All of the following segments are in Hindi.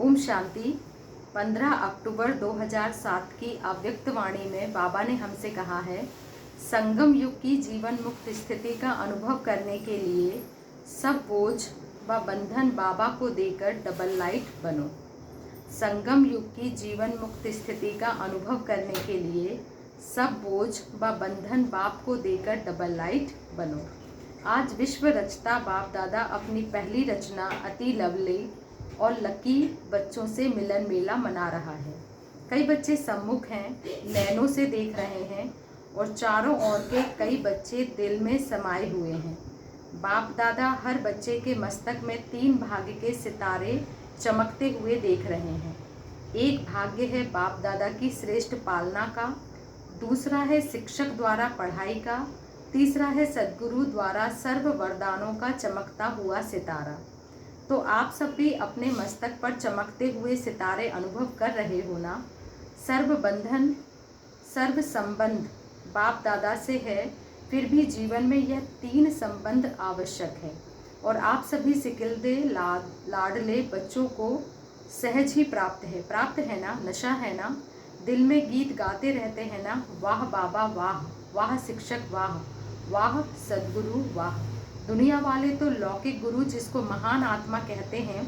ओम शांति। 15 अक्टूबर 2007 की अव्यक्त वाणी में बाबा ने हमसे कहा है, संगम युग की जीवन मुक्त स्थिति का अनुभव करने के लिए सब बोझ व बंधन बाबा को देकर डबल लाइट बनो। संगम युग की जीवन मुक्त स्थिति का अनुभव करने के लिए सब बोझ व बंधन बाप को देकर डबल लाइट बनो। आज विश्व रचता बाप दादा अपनी पहली रचना अति लवली और लकी बच्चों से मिलन मेला मना रहा है। कई बच्चे सम्मुख हैं, नैनों से देख रहे हैं और चारों ओर के कई बच्चे दिल में समाये हुए हैं। बाप दादा हर बच्चे के मस्तक में 3 भाग्य के सितारे चमकते हुए देख रहे हैं। एक भाग्य है बाप दादा की श्रेष्ठ पालना का, दूसरा है शिक्षक द्वारा पढ़ाई का, तीसरा है सद्गुरु द्वारा सर्व वरदानों का चमकता हुआ सितारा। तो आप सब भी अपने मस्तक पर चमकते हुए सितारे अनुभव कर रहे हो ना। सर्व बंधन सर्व संबंध बाप दादा से है, फिर भी जीवन में यह 3 संबंध आवश्यक है और आप सभी सिकिलदे लाडले बच्चों को सहज ही प्राप्त है ना। नशा है ना, दिल में गीत गाते रहते हैं ना, वाह बाबा वाह, वाह शिक्षक वाह, वाह सद्गुरु वाह। दुनिया वाले तो लौकिक गुरु जिसको महान आत्मा कहते हैं,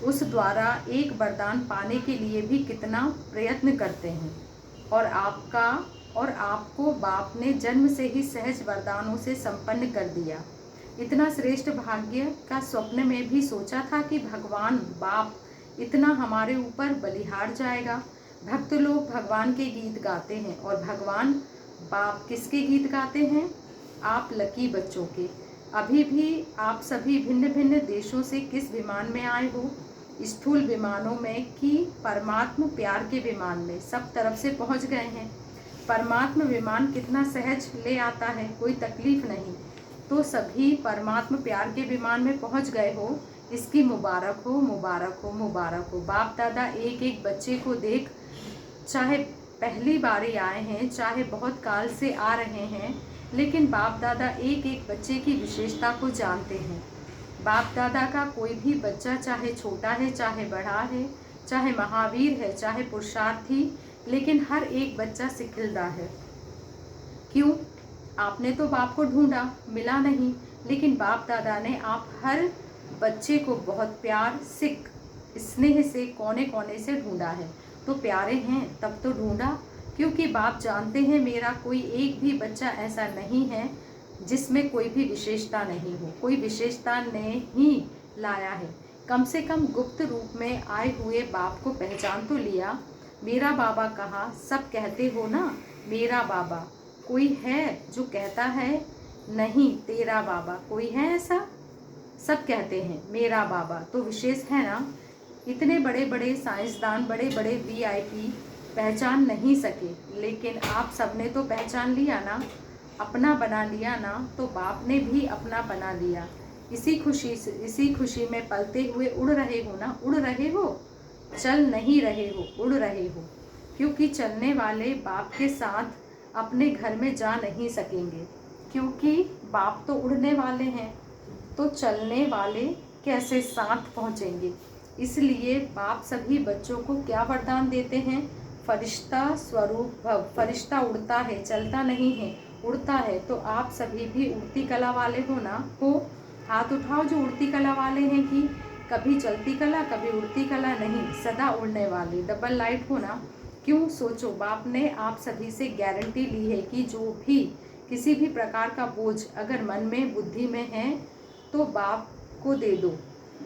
उस द्वारा एक वरदान पाने के लिए भी कितना प्रयत्न करते हैं और आपको बाप ने जन्म से ही सहज वरदानों से संपन्न कर दिया। इतना श्रेष्ठ भाग्य का स्वप्न में भी सोचा था कि भगवान बाप इतना हमारे ऊपर बलिहार जाएगा। भक्त लोग भगवान के गीत गाते हैं और भगवान बाप किसके गीत गाते हैं? आप लकी बच्चों के। अभी भी आप सभी भिन्न भिन्न देशों से किस विमान में आए हो? स्थूल विमानों में कि परमात्म प्यार के विमान में? सब तरफ से पहुंच गए हैं। परमात्म विमान कितना सहज ले आता है, कोई तकलीफ नहीं। तो सभी परमात्म प्यार के विमान में पहुंच गए हो, इसकी मुबारक हो, मुबारक हो, मुबारक हो। बाप दादा एक एक बच्चे को देख, चाहे पहली बार ही आए हैं, चाहे बहुत काल से आ रहे हैं, लेकिन बाप दादा एक एक बच्चे की विशेषता को जानते हैं। बाप दादा का कोई भी बच्चा चाहे छोटा है, चाहे बड़ा है, चाहे महावीर है, चाहे पुरुषार्थी, लेकिन हर एक बच्चा सिकिलदा है। क्यों? आपने तो बाप को ढूंढा, मिला नहीं, लेकिन बाप दादा ने आप हर बच्चे को बहुत प्यार सिक स्नेह से कोने कोने से ढूंढा है। तो प्यारे हैं तब तो ढूंढा, क्योंकि बाप जानते हैं मेरा कोई एक भी बच्चा ऐसा नहीं है जिसमें कोई भी विशेषता नहीं हो। कोई विशेषता ने ही लाया है। कम से कम गुप्त रूप में आए हुए बाप को पहचान तो लिया। मेरा बाबा कहा, सब कहते हो ना मेरा बाबा, कोई है जो कहता है नहीं तेरा बाबा? कोई है ऐसा? सब कहते हैं मेरा बाबा, तो विशेष है ना। इतने बड़े बड़े साइंसदान, बड़े बड़े VIP पहचान नहीं सके, लेकिन आप सबने तो पहचान लिया ना, अपना बना लिया ना। तो बाप ने भी अपना बना लिया। इसी खुशी में पलते हुए उड़ रहे हो ना, उड़ रहे हो, चल नहीं रहे हो, उड़ रहे हो। क्योंकि चलने वाले बाप के साथ अपने घर में जा नहीं सकेंगे, क्योंकि बाप तो उड़ने वाले हैं, तो चलने वाले कैसे साथ पहुँचेंगे। इसलिए बाप सभी बच्चों को क्या वरदान देते हैं? फरिश्ता स्वरूप भव। फरिश्ता उड़ता है, चलता नहीं है, उड़ता है। तो आप सभी भी उड़ती कला वाले हो ना। हो हाथ उठाओ जो उड़ती कला वाले हैं, कि कभी चलती कला कभी उड़ती कला नहीं, सदा उड़ने वाले डबल लाइट हो ना। क्यों? सोचो, बाप ने आप सभी से गारंटी ली है कि जो भी किसी भी प्रकार का बोझ अगर मन में बुद्धि में है तो बाप को दे दो।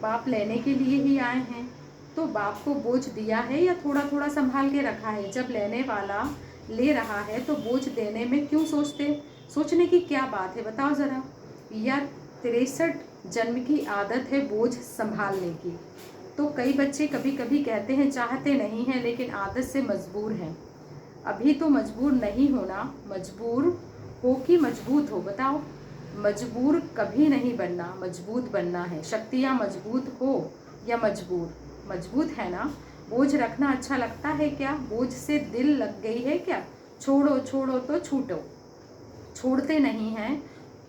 बाप लेने के लिए ही आए हैं, तो बाप को बोझ दिया है या थोड़ा थोड़ा संभाल के रखा है? जब लेने वाला ले रहा है तो बोझ देने में क्यों सोचने की क्या बात है, बताओ ज़रा। या 63 जन्म की आदत है बोझ संभालने की। तो कई बच्चे कभी कभी कहते हैं चाहते नहीं हैं, लेकिन आदत से मजबूर हैं। अभी तो मजबूर नहीं होना, मजबूर हो कि मजबूत हो, बताओ। मजबूर कभी नहीं बनना, मजबूत बनना है। शक्तियाँ मजबूत हो या मजबूत है ना। बोझ रखना अच्छा लगता है क्या? बोझ से दिल लग गई है क्या? छोड़ो छोड़ो तो छूटो। छोड़ते नहीं हैं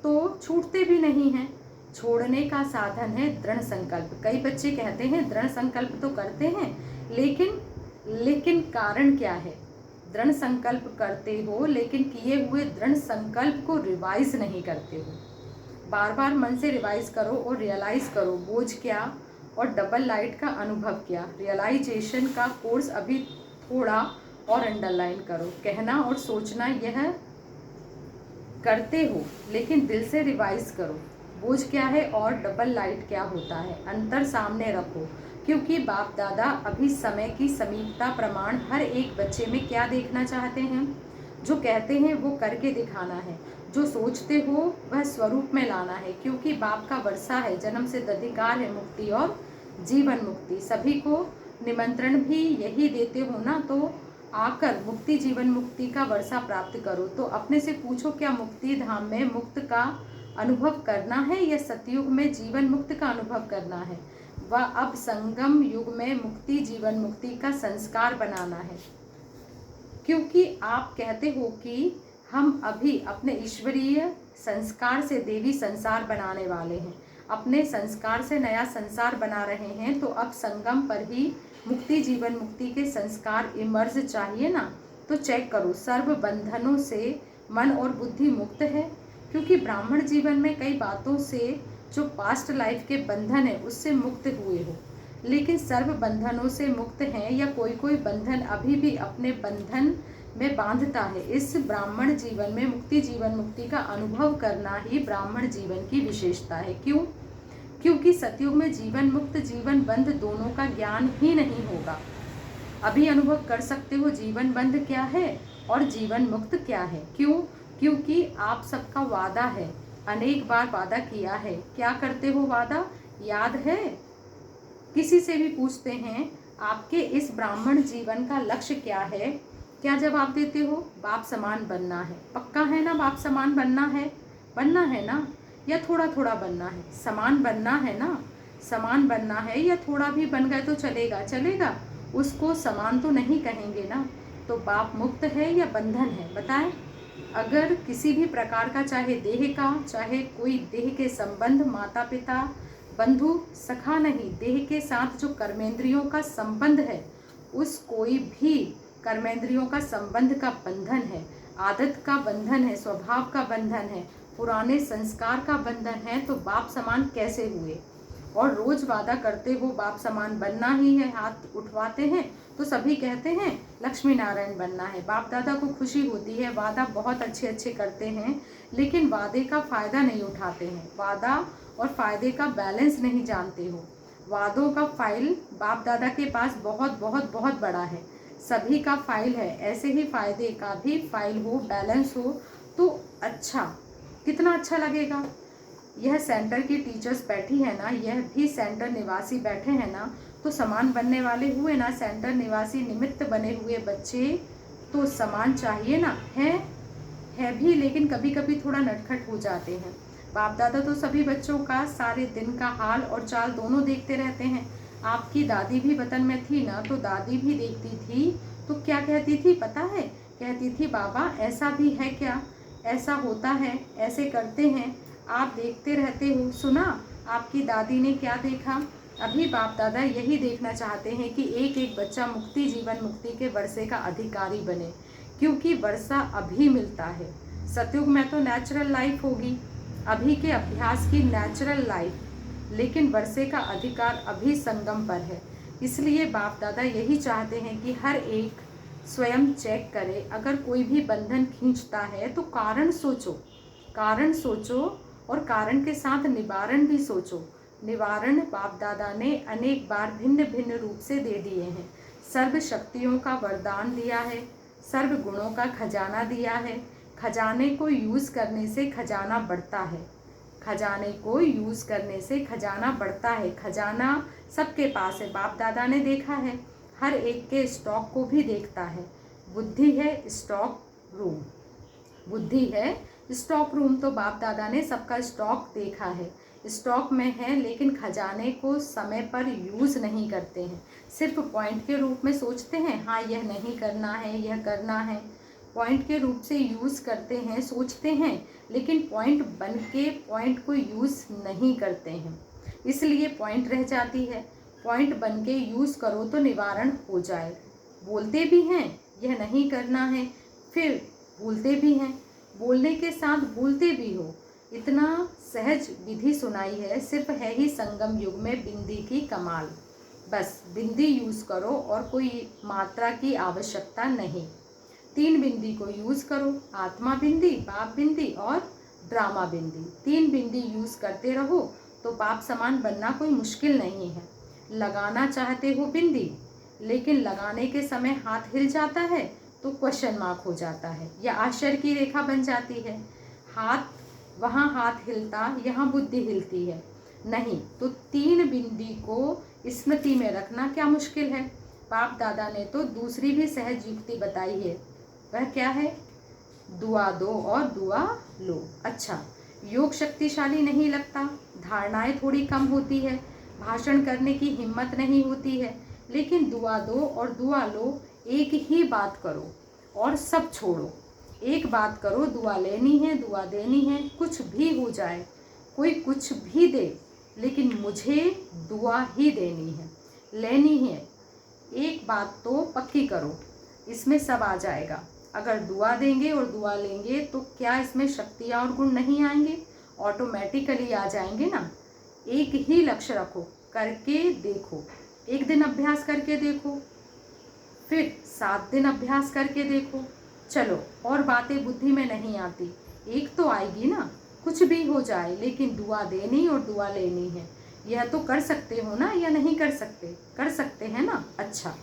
तो छूटते भी नहीं हैं। छोड़ने का साधन है दृढ़ संकल्प। कई बच्चे कहते हैं दृढ़ संकल्प तो करते हैं, लेकिन कारण क्या है? दृढ़ संकल्प करते हो लेकिन किए हुए दृढ़ संकल्प को रिवाइज नहीं करते हो। बार बार मन से रिवाइज करो और रियलाइज करो बोझ क्या और डबल लाइट का अनुभव क्या। रियलाइजेशन का कोर्स अभी थोड़ा और अंडरलाइन करो। कहना और सोचना यह करते हो लेकिन दिल से रिवाइज करो बोझ क्या है और डबल लाइट क्या होता है। अंतर सामने रखो, क्योंकि बाप दादा अभी समय की समीपता प्रमाण हर एक बच्चे में क्या देखना चाहते हैं। जो कहते हैं वो करके दिखाना है, जो सोचते हो वह स्वरूप में लाना है, क्योंकि बाप का वर्षा है, जन्म से अधिकार है मुक्ति और जीवन मुक्ति। सभी को निमंत्रण भी यही देते हो ना, तो आकर मुक्ति जीवन मुक्ति का वर्षा प्राप्त करो। तो अपने से पूछो, क्या मुक्ति धाम में मुक्त का अनुभव करना है या सतयुग में जीवन मुक्त का अनुभव करना है? वह अब संगम युग में मुक्ति जीवन मुक्ति का संस्कार बनाना है, क्योंकि आप कहते हो कि हम अभी अपने ईश्वरीय संस्कार से देवी संसार बनाने वाले हैं, अपने संस्कार से नया संसार बना रहे हैं। तो अब संगम पर ही मुक्ति जीवन मुक्ति के संस्कार इमर्ज चाहिए ना। तो चेक करो, सर्व बंधनों से मन और बुद्धि मुक्त है, क्योंकि ब्राह्मण जीवन में कई बातों से जो पास्ट लाइफ के बंधन है उससे मुक्त हुए हो, लेकिन सर्व बंधनों से मुक्त हैं या कोई कोई बंधन अभी भी अपने बंधन में बांधता है। इस ब्राह्मण जीवन में मुक्ति जीवन मुक्ति का अनुभव करना ही ब्राह्मण जीवन की विशेषता है। क्यों? क्योंकि सतयुग में जीवन मुक्त जीवन बंध दोनों का ज्ञान ही नहीं होगा। अभी अनुभव कर सकते हो जीवन बंध क्या है और जीवन मुक्त क्या है। क्यों? क्योंकि आप सबका वादा है, अनेक बार वादा किया है। क्या करते हो वादा? याद है? किसी से भी पूछते हैं आपके इस ब्राह्मण जीवन का लक्ष्य क्या है, क्या जवाब देते हो? बाप समान बनना है। पक्का है ना? बाप समान बनना है ना, या थोड़ा थोड़ा बनना है? समान बनना है ना, समान बनना है, या थोड़ा भी बन गए तो चलेगा? उसको समान तो नहीं कहेंगे ना। तो बाप मुक्त है या बंधन है, बताएं? अगर किसी भी प्रकार का, चाहे देह का, चाहे कोई देह के संबंध, माता पिता बंधु सखा नहीं, देह के साथ जो कर्मेंद्रियों का संबंध है, उस कोई भी कर्मेंद्रियों का संबंध का बंधन है, आदत का बंधन है, स्वभाव का बंधन है, पुराने संस्कार का बंधन है, तो बाप समान कैसे हुए? और रोज वादा करते हो बाप समान बनना ही है, हाथ उठवाते हैं तो सभी कहते हैं लक्ष्मी नारायण बनना है। बाप दादा को खुशी होती है, वादा बहुत अच्छे करते हैं, लेकिन वादे का फ़ायदा नहीं उठाते हैं, वादा और फ़ायदे का बैलेंस नहीं जानते हो। वादों का फाइल बाप दादा के पास बहुत बड़ा है, सभी का फाइल है, ऐसे ही फ़ायदे का भी फाइल हो, बैलेंस हो तो अच्छा, कितना अच्छा लगेगा। यह सेंटर की टीचर्स बैठी है ना, यह भी सेंटर निवासी बैठे हैं ना, तो समान बनने वाले हुए ना। सेंटर निवासी निमित्त बने हुए बच्चे तो समान चाहिए ना। है भी, लेकिन कभी कभी थोड़ा नटखट हो जाते हैं। बाप दादा तो सभी बच्चों का सारे दिन का हाल और चाल दोनों देखते रहते हैं। आपकी दादी भी वतन में थी ना, तो दादी भी देखती थी, तो क्या कहती थी पता है? कहती थी बाबा ऐसा भी है क्या, ऐसा होता है, ऐसे करते हैं, आप देखते रहते हो। सुना आपकी दादी ने क्या देखा? अभी बाप दादा यही देखना चाहते हैं कि एक एक बच्चा मुक्ति जीवन मुक्ति के वर्षे का अधिकारी बने, क्योंकि वर्षा अभी मिलता है। सतयुग में तो नेचुरल लाइफ होगी, अभी के अभ्यास की नेचुरल लाइफ, लेकिन वर्षे का अधिकार अभी संगम पर है। इसलिए बाप दादा यही चाहते हैं कि हर एक स्वयं चेक करे, अगर कोई भी बंधन खींचता है तो कारण सोचो और कारण के साथ निवारण भी सोचो। निवारण बाप दादा ने अनेक बार भिन्न भिन्न रूप से दे दिए हैं। सर्व शक्तियों का वरदान दिया है, सर्व गुणों का खजाना दिया है। खजाने को यूज़ करने से खजाना बढ़ता है, खजाने को यूज़ करने से खजाना बढ़ता है। खजाना सबके पास है, बाप दादा ने देखा है, हर एक के स्टॉक को भी देखता है। बुद्धि है स्टॉक रूम, बुद्धि है स्टॉक रूम, तो बाप दादा ने सबका स्टॉक देखा है, स्टॉक में है, लेकिन खजाने को समय पर यूज़ नहीं करते हैं। सिर्फ पॉइंट के रूप में सोचते हैं, हाँ यह नहीं करना है, यह करना है। पॉइंट के रूप से यूज़ करते हैं, सोचते हैं, लेकिन पॉइंट बन के पॉइंट को यूज़ नहीं करते हैं, इसलिए पॉइंट रह जाती है। पॉइंट बन के यूज़ करो तो निवारण हो जाए। बोलते भी हैं यह नहीं करना है, फिर भूलते भी हैं, बोलने के साथ भूलते भी हो। इतना सहज विधि सुनाई है, सिर्फ है ही संगम युग में बिंदी की कमाल। बस बिंदी यूज़ करो और कोई मात्रा की आवश्यकता नहीं। 3 बिंदी को यूज़ करो, आत्मा बिंदी, बाप बिंदी और ड्रामा बिंदी। 3 बिंदी यूज़ करते रहो तो बाप समान बनना कोई मुश्किल नहीं है। लगाना चाहते हो बिंदी, लेकिन लगाने के समय हाथ हिल जाता है तो क्वेश्चन मार्क हो जाता है या आश्चर्य की रेखा बन जाती है। वहाँ हाथ हिलता, यहाँ बुद्धि हिलती है नहीं। तो 3 बिंदी को स्मृति में रखना क्या मुश्किल है। बाप दादा ने तो दूसरी भी सहज युक्ति बताई है, वह क्या है? दुआ दो और दुआ लो। अच्छा, योग शक्तिशाली नहीं लगता, धारणाएं थोड़ी कम होती है, भाषण करने की हिम्मत नहीं होती है, लेकिन दुआ दो और दुआ लो, एक ही बात करो और सब छोड़ो। एक बात करो, दुआ लेनी है, दुआ देनी है, कुछ भी हो जाए, कोई कुछ भी दे, लेकिन मुझे दुआ ही देनी है, लेनी है। एक बात तो पक्की करो, इसमें सब आ जाएगा। अगर दुआ देंगे और दुआ लेंगे तो क्या इसमें शक्तियाँ और गुण नहीं आएंगे? ऑटोमेटिकली आ जाएंगे ना। एक ही लक्ष्य रखो, करके देखो। 1 दिन अभ्यास करके देखो, फिर 7 दिन अभ्यास करके देखो। चलो, और बातें बुद्धि में नहीं आती, एक तो आएगी ना। कुछ भी हो जाए, लेकिन दुआ देनी और दुआ लेनी है। यह तो कर सकते हो ना, या नहीं कर सकते? कर सकते हैं ना। अच्छा,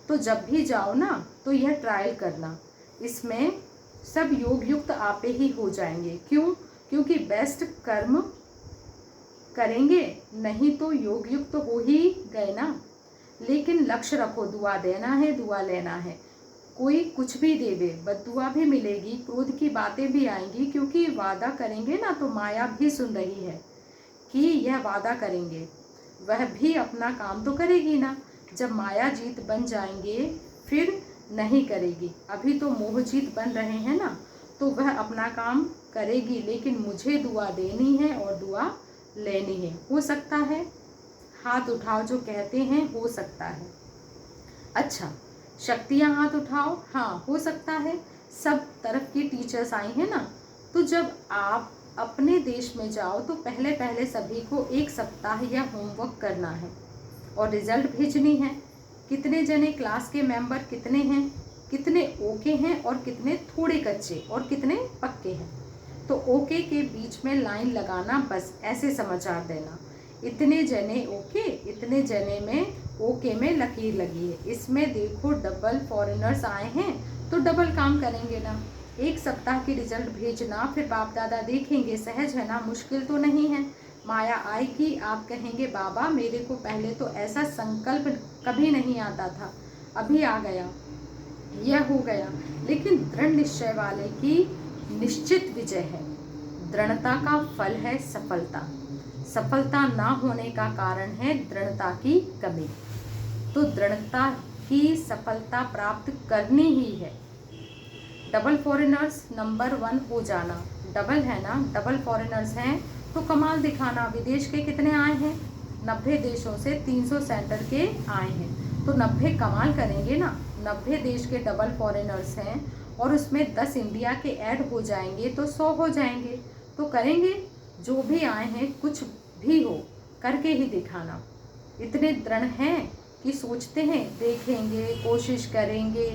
तो जब भी जाओ ना तो यह ट्रायल करना, इसमें सब योग युक्त आपे ही हो जाएंगे। क्यों? क्योंकि बेस्ट कर्म करेंगे, नहीं तो योग युक्त हो ही गए ना। लेकिन लक्ष्य रखो, दुआ देना है, दुआ लेना है। कोई कुछ भी देवे, बद्दुआ भी मिलेगी, क्रोध की बातें भी आएंगी, क्योंकि वादा करेंगे ना तो माया भी सुन रही है कि यह वादा करेंगे, वह भी अपना काम तो करेगी ना। जब माया जीत बन जाएंगे फिर नहीं करेगी। अभी तो मोह जीत बन रहे हैं ना, तो वह अपना काम करेगी, लेकिन मुझे दुआ देनी है और दुआ लेनी है। हो सकता है? हाथ उठाओ जो कहते हैं हो सकता है। अच्छा, शक्तियाँ हाथ उठाओ। हाँ, हो सकता है। सब तरफ की टीचर्स आई हैं ना, तो जब आप अपने देश में जाओ तो पहले पहले सभी को 1 सप्ताह या होमवर्क करना है और रिजल्ट भेजनी है। कितने जने क्लास के मेंबर कितने हैं, कितने ओके हैं और कितने थोड़े कच्चे और कितने पक्के हैं। तो ओके के बीच में लाइन लगाना, बस ऐसे समाचार देना, इतने जने ओके, इतने जने में ओके में लकीर लगी है। इसमें देखो डबल फॉरेनर्स आए हैं तो डबल काम करेंगे ना। 1 सप्ताह की रिजल्ट भेजना, फिर बाप दादा देखेंगे। सहज है ना, मुश्किल तो नहीं है। माया आएगी, आप कहेंगे बाबा मेरे को पहले तो ऐसा संकल्प कभी नहीं आता था, अभी आ गया, यह हो गया। लेकिन दृढ़ निश्चय वाले की निश्चित विजय है। दृढ़ता का फल है सफलता। सफलता ना होने का कारण है दृढ़ता की कमी। तो दृढ़ता की सफलता प्राप्त करनी ही है। डबल फॉरेनर्स नंबर 1 हो जाना। डबल है ना, डबल फॉरेनर्स हैं तो कमाल दिखाना। विदेश के कितने आए हैं? 90 देशों से 300 सेंटर के आए हैं, तो 90 कमाल करेंगे ना। 90 देश के डबल फॉरेनर्स हैं और उसमें 10 इंडिया के ऐड हो जाएंगे तो 100 हो जाएंगे। तो करेंगे, जो भी आए हैं कुछ भी हो करके ही दिखाना। इतने दृढ़ हैं कि सोचते हैं देखेंगे, कोशिश करेंगे।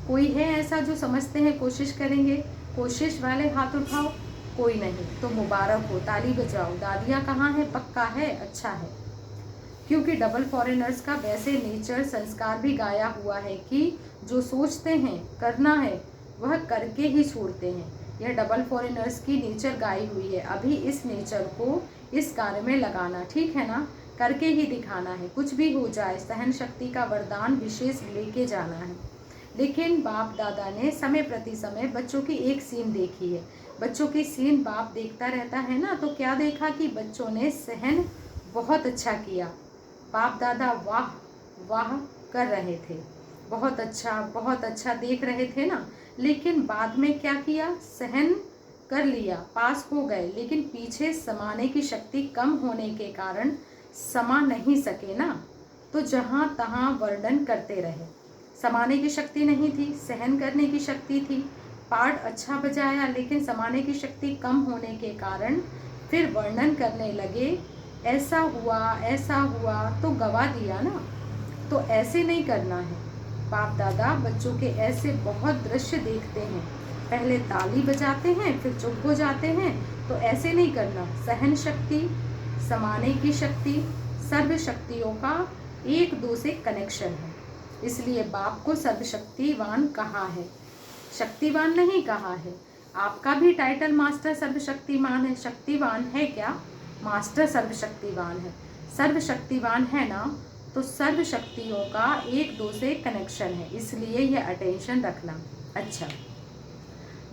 कोई है ऐसा जो समझते हैं कोशिश करेंगे? कोशिश वाले हाथ उठाओ। कोई नहीं तो मुबारक हो, ताली बजाओ। दादियाँ कहाँ हैं? पक्का है, अच्छा है। क्योंकि डबल फॉरेनर्स का वैसे नेचर संस्कार भी गाया हुआ है कि जो सोचते हैं करना है वह करके ही छोड़ते हैं। यह डबल फॉरेनर्स की नेचर गाई हुई है। अभी इस नेचर को इस कार्य में लगाना, ठीक है ना, करके ही दिखाना है। कुछ भी हो जाए, सहन शक्ति का वरदान विशेष लेके जाना है। लेकिन बाप दादा ने समय प्रति समय बच्चों की एक सीन देखी है। बच्चों की सीन बाप देखता रहता है ना, तो क्या देखा कि बच्चों ने सहन बहुत अच्छा किया। बाप दादा वाह वाह कर रहे थे। बहुत अच्छा देख रहे थे ना। लेकिन बाद में क्या किया, सहन कर लिया, पास हो गए, लेकिन पीछे समाने की शक्ति कम होने के कारण समा नहीं सके ना। तो जहाँ तहाँ वर्णन करते रहे। समाने की शक्ति नहीं थी, सहन करने की शक्ति थी। पाठ अच्छा बजाया, लेकिन समाने की शक्ति कम होने के कारण फिर वर्णन करने लगे, ऐसा हुआ तो गवा दिया ना। तो ऐसे नहीं करना है। बाप दादा बच्चों के ऐसे बहुत दृश्य देखते हैं, पहले ताली बजाते हैं फिर चुप हो जाते हैं। तो ऐसे नहीं करना। सहन शक्ति, समाने की शक्ति, सर्व शक्तियों का एक दो से कनेक्शन है। इसलिए बाप को सर्वशक्तिवान कहा है, शक्तिवान नहीं कहा है। आपका भी टाइटल मास्टर सर्वशक्तिमान है, शक्तिवान है क्या, मास्टर सर्वशक्तिवान है। सर्वशक्तिवान है ना, तो सर्व शक्तियों का एक दो से कनेक्शन है, इसलिए यह अटेंशन रखना। अच्छा,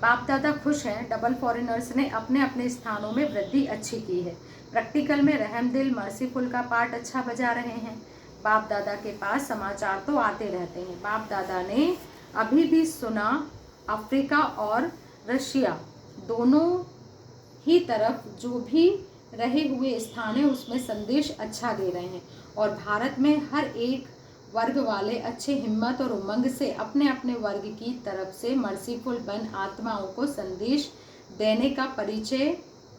बाप दादा खुश हैं, डबल फॉरेनर्स ने अपने अपने स्थानों में वृद्धि अच्छी की है। प्रैक्टिकल में रहमदिल मर्सीफुल का पार्ट अच्छा बजा रहे हैं। बाप दादा के पास समाचार तो आते रहते हैं। बाप दादा ने अभी भी सुना अफ्रीका और रशिया दोनों ही तरफ जो भी रहे हुए स्थान है उसमें संदेश अच्छा दे रहे हैं। और भारत में हर एक वर्ग वाले अच्छे हिम्मत और उमंग से अपने अपने वर्ग की तरफ से मर्सीफुल बन आत्माओं को संदेश देने का, परिचय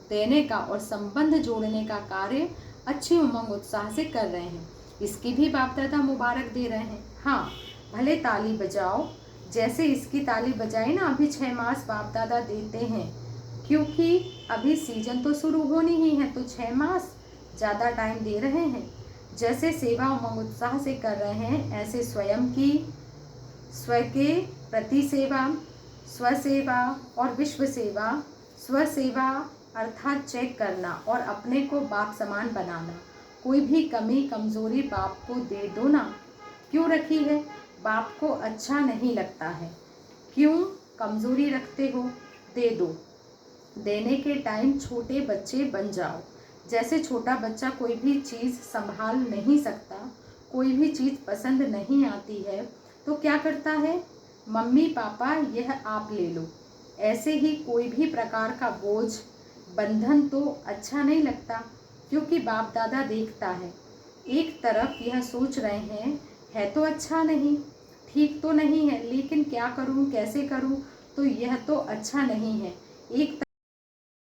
देने का और संबंध जोड़ने का कार्य अच्छे उमंग उत्साह से कर रहे हैं। इसकी भी बाप दादा मुबारक दे रहे हैं। हाँ, भले ताली बजाओ, जैसे इसकी ताली बजाई ना, अभी 6 मास बाप दादा देते हैं, क्योंकि अभी सीजन तो शुरू होनी ही है, तो 6 मास ज़्यादा टाइम दे रहे हैं। जैसे सेवा उमंग उत्साह से कर रहे हैं, ऐसे स्वयं की, स्व के प्रति सेवा, स्वसेवा और विश्व सेवा। स्वसेवा अर्थात चेक करना और अपने को बाप समान बनाना। कोई भी कमी कमजोरी बाप को दे दो ना। क्यों रखी है, बाप को अच्छा नहीं लगता है, क्यों कमजोरी रखते हो, दे दो। देने के टाइम छोटे बच्चे बन जाओ। जैसे छोटा बच्चा कोई भी चीज़ संभाल नहीं सकता, कोई भी चीज़ पसंद नहीं आती है, तो क्या करता है, मम्मी पापा यह आप ले लो। ऐसे ही कोई भी प्रकार का बोझ बंधन तो अच्छा नहीं लगता, क्योंकि बाप दादा देखता है। एक तरफ यह सोच रहे हैं, है तो अच्छा नहीं, ठीक तो नहीं है, लेकिन क्या करूं, कैसे करूं, तो यह तो अच्छा नहीं है। एक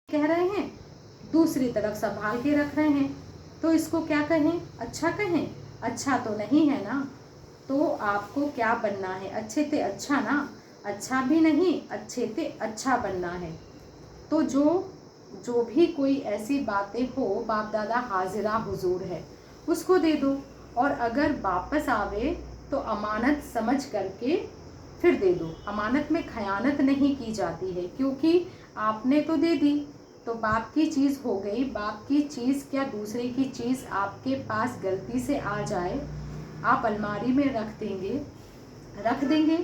कह रहे हैं, दूसरी तरफ संभाल के रख रहे हैं, तो इसको क्या कहें, अच्छा कहें, अच्छा तो नहीं है ना। तो आपको क्या बनना है, अच्छे से अच्छा ना, अच्छा भी नहीं, अच्छे से अच्छा बनना है। तो जो भी कोई ऐसी बातें हो, बाप दादा हाजिरा हुजूर है, उसको दे दो। और अगर वापस आवे तो अमानत समझ करके फिर दे दो। अमानत में खयानत नहीं की जाती है, क्योंकि आपने तो दे दी तो बाप की चीज़ हो गई। बाप की चीज़ क्या, दूसरे की चीज़ आपके पास गलती से आ जाए, आप अलमारी में रख देंगे,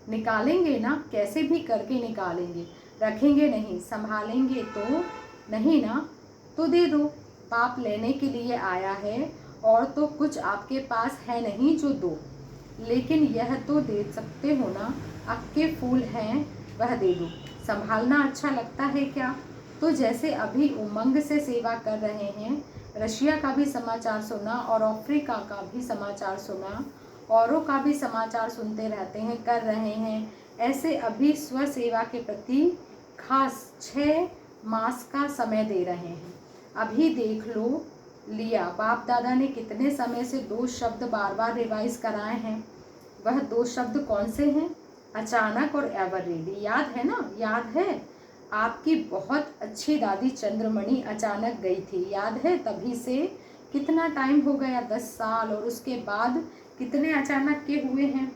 निकालेंगे ना, कैसे भी करके निकालेंगे, रखेंगे नहीं, संभालेंगे तो नहीं ना। तो दे दो, बाप लेने के लिए आया है, और तो कुछ आपके पास है नहीं जो दो, लेकिन यह तो दे सकते हो ना, अक्के फूल हैं वह दे दो। संभालना अच्छा लगता है क्या, तो जैसे अभी उमंग से सेवा कर रहे हैं, रशिया का भी समाचार सुना और अफ्रीका का भी समाचार सुना, औरों का भी समाचार सुनते रहते हैं, कर रहे हैं। ऐसे अभी स्व सेवा के प्रति खास 6 मास का समय दे रहे हैं। अभी देख लो, लिया बाप दादा ने कितने समय से 2 शब्द बार बार रिवाइज कराए हैं। वह 2 शब्द कौन से हैं, अचानक और एवर रेडी। याद है ना, याद है, आपकी बहुत अच्छी दादी चंद्रमणि अचानक गई थी, याद है, तभी से कितना टाइम हो गया, 10 साल, और उसके बाद कितने अचानक के हुए हैं।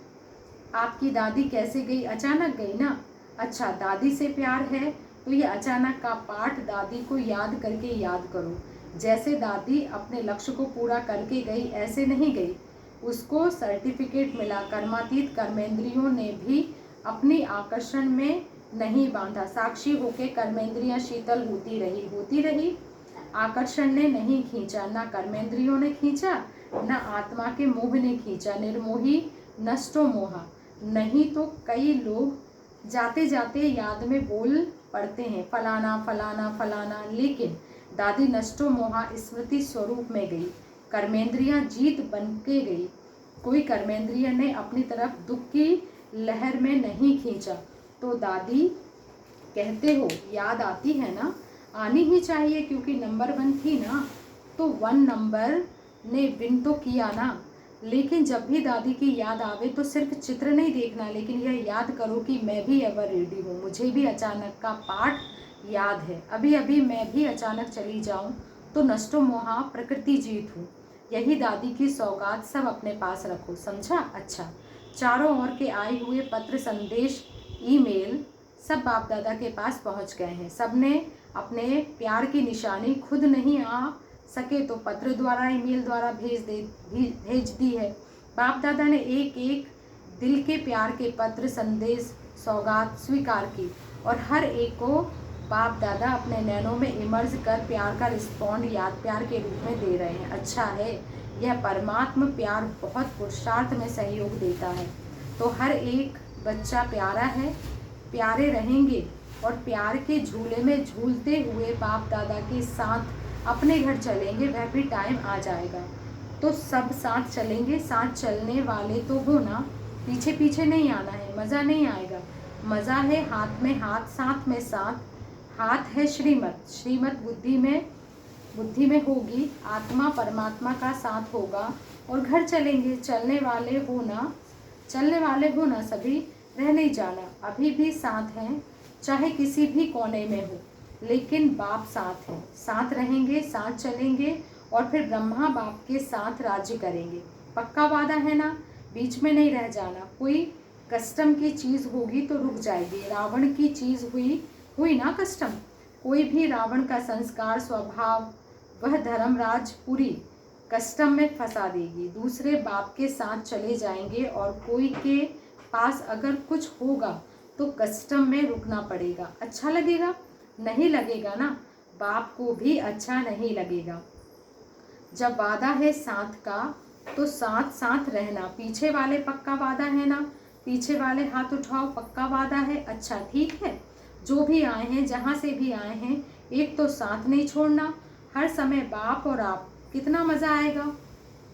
आपकी दादी कैसे गई, अचानक गई ना। अच्छा, दादी से प्यार है तो ये अचानक का पाठ दादी को याद करके याद करो। जैसे दादी अपने लक्ष्य को पूरा करके गई, ऐसे नहीं गई, उसको सर्टिफिकेट मिला। कर्मातीत कर्मेंद्रियों ने भी अपनी आकर्षण में नहीं बांधा, साक्षी होके कर्मेंद्रियां शीतल होती रही। आकर्षण ने नहीं खींचा, ना कर्मेंद्रियों ने खींचा, ना आत्मा के मोह ने खींचा। निर्मोही नष्टो मोहा, नहीं तो कई लोग जाते जाते याद में बोल पड़ते हैं फलाना फलाना फलाना, लेकिन दादी नष्टो मोहा स्मृति स्वरूप में गई, कर्मेंद्रियां जीत बन के गई। कोई कर्मेंद्रिय ने अपनी तरफ दुख की लहर में नहीं खींचा। तो दादी कहते हो याद आती है ना, आनी ही चाहिए क्योंकि नंबर 1 थी ना, तो 1 नंबर ने विन तो किया ना। लेकिन जब भी दादी की याद आवे तो सिर्फ चित्र नहीं देखना, लेकिन यह याद करो कि मैं भी एवर रेडी हूँ, मुझे भी अचानक का पाठ याद है। अभी अभी मैं भी अचानक चली जाऊँ तो नष्टो मोहा प्रकृति जीत हूँ। यही दादी की सौगात, सब अपने पास रखो, समझा? अच्छा, चारों ओर के आए हुए पत्र, संदेश, ईमेल सब बाप दादा के पास पहुंच गए हैं। सबने अपने प्यार की निशानी खुद नहीं आ सके तो पत्र द्वारा, ईमेल द्वारा भेज दी है। बाप दादा ने एक एक दिल के प्यार के पत्र, संदेश, सौगात स्वीकार की और हर एक को बाप दादा अपने नैनों में इमर्ज कर प्यार का रिस्पॉन्ड याद प्यार के रूप में दे रहे हैं। अच्छा है, यह परमात्म प्यार बहुत पुरुषार्थ में सहयोग देता है। तो हर एक बच्चा प्यारा है, प्यारे रहेंगे और प्यार के झूले में झूलते हुए बाप दादा के साथ अपने घर चलेंगे। वह भी टाइम आ जाएगा तो सब साथ चलेंगे। साथ चलने वाले तो हो ना, पीछे पीछे नहीं आना है, मज़ा नहीं आएगा। मज़ा है हाथ में हाथ, साथ में साथ। हाथ है श्रीमत, श्रीमत बुद्धि में होगी, आत्मा परमात्मा का साथ होगा और घर चलेंगे। चलने वाले हो ना सभी, रह नहीं जाना, अभी भी साथ हैं, चाहे किसी भी कोने में हो, लेकिन बाप साथ है, साथ रहेंगे, साथ चलेंगे और फिर ब्रह्मा बाप के साथ राज्य करेंगे। पक्का वादा है ना, बीच में नहीं रह जाना। कोई कस्टम की चीज़ होगी तो रुक जाएगी, रावण की चीज़ हुई ना कस्टम, कोई भी रावण का संस्कार, स्वभाव, वह धर्मराज पूरी कस्टम में फंसा देगी। दूसरे बाप के साथ चले जाएंगे और कोई के पास अगर कुछ होगा तो कस्टम में रुकना पड़ेगा। अच्छा लगेगा? नहीं लगेगा ना, बाप को भी अच्छा नहीं लगेगा। जब वादा है साथ का तो साथ साथ रहना। पीछे वाले पक्का वादा है ना, पीछे वाले हाथ उठाओ, पक्का वादा है। अच्छा ठीक है, जो भी आए हैं, जहाँ से भी आए हैं, एक तो साथ नहीं छोड़ना, हर समय बाप और आप। कितना मज़ा आएगा,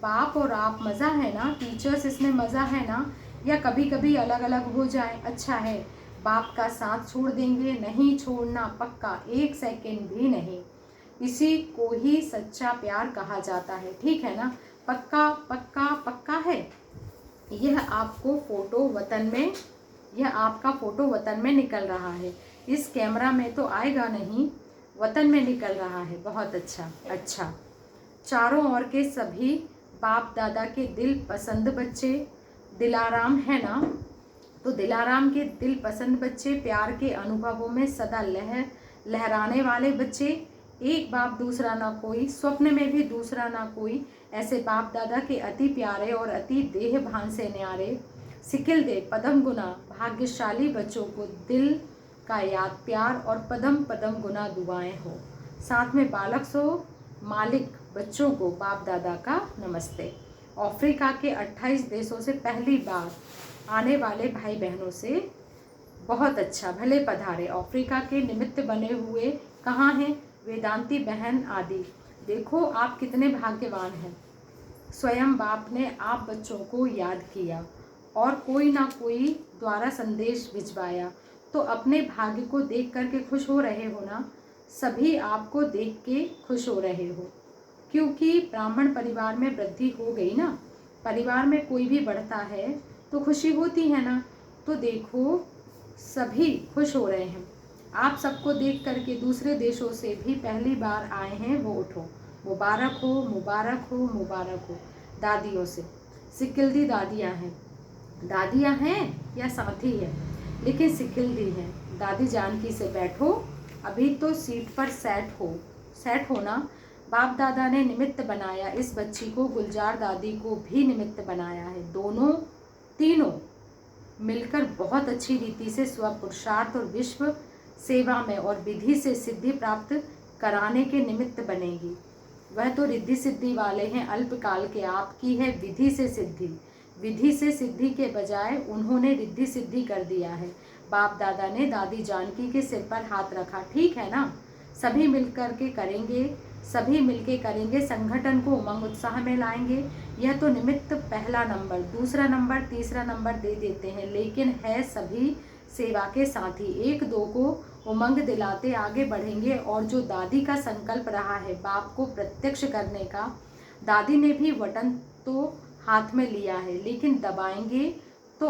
बाप और आप, मज़ा है ना। टीचर्स इसमें मज़ा है ना, या कभी कभी अलग अलग हो जाए। अच्छा है, बाप का साथ छोड़ देंगे, नहीं छोड़ना, पक्का, 1 सेकेंड भी नहीं। इसी को ही सच्चा प्यार कहा जाता है, ठीक है ना। पक्का पक्का पक्का है। यह आपका फ़ोटो वतन में निकल रहा है। इस कैमरा में तो आएगा नहीं, वतन में निकल रहा है। बहुत अच्छा। अच्छा, चारों ओर के सभी बाप दादा के दिल पसंद बच्चे, दिलाराम है ना, तो दिलाराम के दिल पसंद बच्चे, प्यार के अनुभवों में सदा लहराने वाले बच्चे। एक बाप दूसरा ना कोई, स्वप्न में भी दूसरा ना कोई, ऐसे बाप दादा के अति प्यारे और अति देह भान से न्यारे। सिकिल दे पदम गुना भाग्यशाली बच्चों को दिल का याद प्यार और पदम पदम गुना दुआएं हो। साथ में बालक सो मालिक बच्चों को बाप दादा का नमस्ते। अफ्रीका के 28 देशों से पहली बार आने वाले भाई बहनों से बहुत अच्छा, भले पधारे। अफ्रीका के निमित्त बने हुए कहाँ हैं? वेदांती बहन आदि। देखो आप कितने भाग्यवान हैं, स्वयं बाप ने आप बच्चों को याद किया और कोई ना कोई द्वारा संदेश भिजवाया। तो अपने भाग्य को देख करके खुश हो रहे हो ना, सभी आपको देख के खुश हो रहे हो, क्योंकि ब्राह्मण परिवार में वृद्धि हो गई ना। परिवार में कोई भी बढ़ता है तो खुशी होती है ना। तो देखो सभी खुश हो रहे हैं। आप सबको देख करके दूसरे देशों से भी पहली बार आए हैं वो उठो, मुबारक हो मुबारक हो मुबारक हो। दादियों से, सिकिल्दी दादियाँ हैं या साथी है, लेकिन सिकिल्दी हैं। दादी जानकी से बैठो, अभी तो सीट पर सेट होना। बाप दादा ने निमित्त बनाया इस बच्ची को, गुलजार दादी को भी निमित्त बनाया है। तीनों मिलकर बहुत अच्छी रीति से स्व पुरुषार्थ और विश्व सेवा में और विधि से सिद्धि प्राप्त कराने के निमित्त बनेगी। वह तो रिद्धि सिद्धि वाले हैं, अल्पकाल के। आपकी है विधि से सिद्धि, विधि से सिद्धि के बजाय उन्होंने रिद्धि सिद्धि कर दिया है। बाप दादा ने दादी जानकी के सिर पर हाथ रखा। ठीक है ना, सभी मिलकर के करेंगे, सभी मिलके करेंगे, संगठन को उमंग उत्साह में लाएंगे। यह तो निमित्त पहला नंबर, दूसरा नंबर, तीसरा नंबर दे देते हैं, लेकिन है सभी सेवा के साथी। एक दो को उमंग दिलाते आगे बढ़ेंगे। और जो दादी का संकल्प रहा है बाप को प्रत्यक्ष करने का, दादी ने भी बटन तो हाथ में लिया है, लेकिन दबाएंगे तो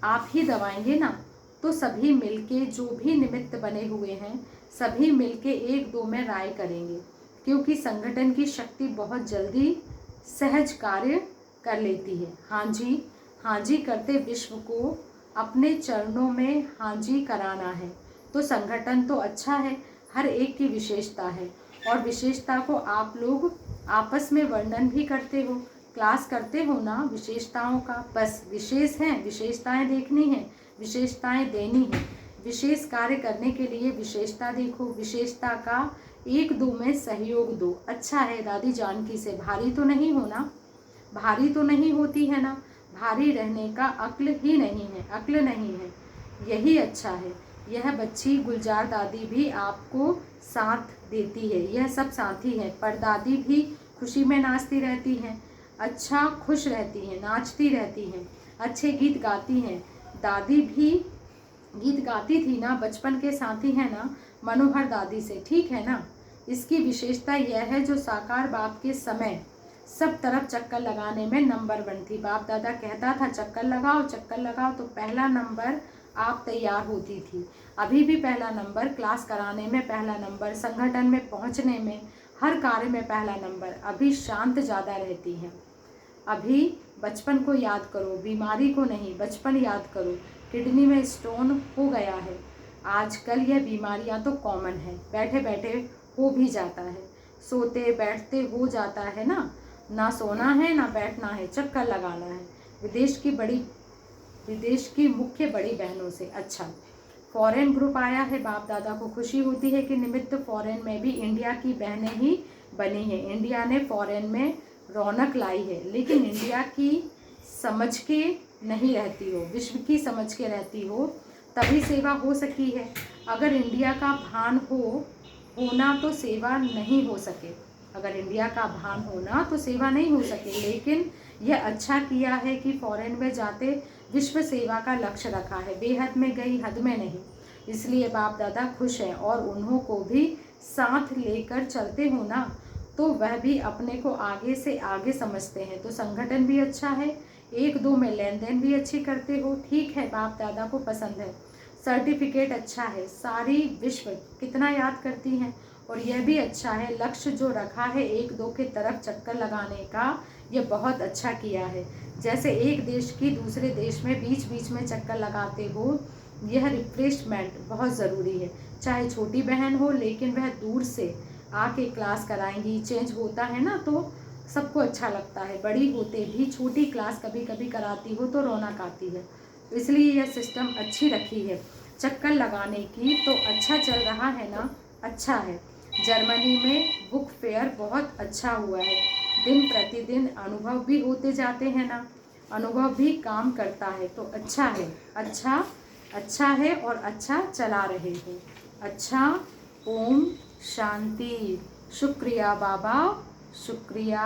आप ही दबाएंगे ना। तो सभी मिलके, जो भी निमित्त बने हुए हैं, सभी मिलके एक दो में राय करेंगे, क्योंकि संगठन की शक्ति बहुत जल्दी सहज कार्य कर लेती है। हाँ जी करते विश्व को अपने चरणों में हाँ जी कराना है। तो संगठन तो अच्छा है, हर एक की विशेषता है, और विशेषता को आप लोग आपस में वर्णन भी करते हो, क्लास करते हो ना विशेषताओं का। बस विशेष हैं, विशेषताएं देखनी है, विशेषताएं देनी है। विशेष कार्य करने के लिए विशेषता देखो, विशेषता का एक दो में सहयोग दो। अच्छा है, दादी जानकी से भारी तो नहीं होना, भारी तो नहीं होती है ना, भारी रहने का अक्ल ही नहीं है, अक्ल नहीं है, यही अच्छा है। यह बच्ची गुलजार दादी भी आपको साथ देती है, यह सब साथी है। पर दादी भी खुशी में नाचती रहती हैं, अच्छा खुश रहती हैं, नाचती रहती हैं, अच्छे गीत गाती हैं। दादी भी गीत गाती थी ना, बचपन के साथी है ना मनोहर दादी से, ठीक है ना। इसकी विशेषता यह है जो साकार बाप के समय सब तरफ चक्कर लगाने में नंबर 1 थी। बाप दादा कहता था चक्कर लगाओ, तो पहला नंबर आप तैयार होती थी। अभी भी पहला नंबर, क्लास कराने में पहला नंबर, संगठन में पहुंचने में, हर कार्य में पहला नंबर। अभी शांत ज़्यादा रहती हैं। अभी बचपन को याद करो, बीमारी को नहीं, बचपन याद करो। किडनी में स्टोन हो गया है, आजकल यह बीमारियां तो कॉमन है, बैठे बैठे हो भी जाता है, सोते बैठते हो जाता है ना सोना है ना बैठना है, चक्कर लगाना है। विदेश की मुख्य बड़ी बहनों से। अच्छा, फॉरेन ग्रुप आया है, बाप दादा को खुशी होती है कि निमित्त फॉरेन में भी इंडिया की बहनें ही बनी है। इंडिया ने फॉरेन में रौनक लाई है, लेकिन इंडिया की समझ के नहीं रहती हो, विश्व की समझ के रहती हो, तभी सेवा हो सकी है। अगर इंडिया का भान होना तो सेवा नहीं हो सके, अगर इंडिया का भान होना तो सेवा नहीं हो सके। लेकिन यह अच्छा किया है कि फॉरेन में जाते विश्व सेवा का लक्ष्य रखा है, बेहद में गई हद में नहीं। इसलिए बाप दादा खुश हैं, और उन्हों को भी साथ लेकर चलते हो ना, तो वह भी अपने को आगे से आगे समझते हैं। तो संगठन भी अच्छा है, एक दो में लेन देन भी अच्छी करते हो, ठीक है, बाप दादा को पसंद है। सर्टिफिकेट अच्छा है, सारी विश्व कितना याद करती हैं। और यह भी अच्छा है, लक्ष्य जो रखा है एक दो के तरफ चक्कर लगाने का, यह बहुत अच्छा किया है। जैसे एक देश की दूसरे देश में बीच बीच में चक्कर लगाते हो, यह रिफ्रेशमेंट बहुत ज़रूरी है। चाहे छोटी बहन हो, लेकिन वह दूर से आके क्लास कराएंगी, चेंज होता है ना, तो सबको अच्छा लगता है। बड़ी होते भी छोटी क्लास कभी कभी कराती हो तो रौनक आती है। इसलिए यह सिस्टम अच्छी रखी है चक्कर लगाने की। तो अच्छा चल रहा है ना, अच्छा है। जर्मनी में बुक फेयर बहुत अच्छा हुआ है, दिन प्रतिदिन अनुभव भी होते जाते हैं ना, अनुभव भी काम करता है। तो अच्छा है, अच्छा है, और अच्छा चला रहे हो। अच्छा, ओम शांति। शुक्रिया बाबा, शुक्रिया।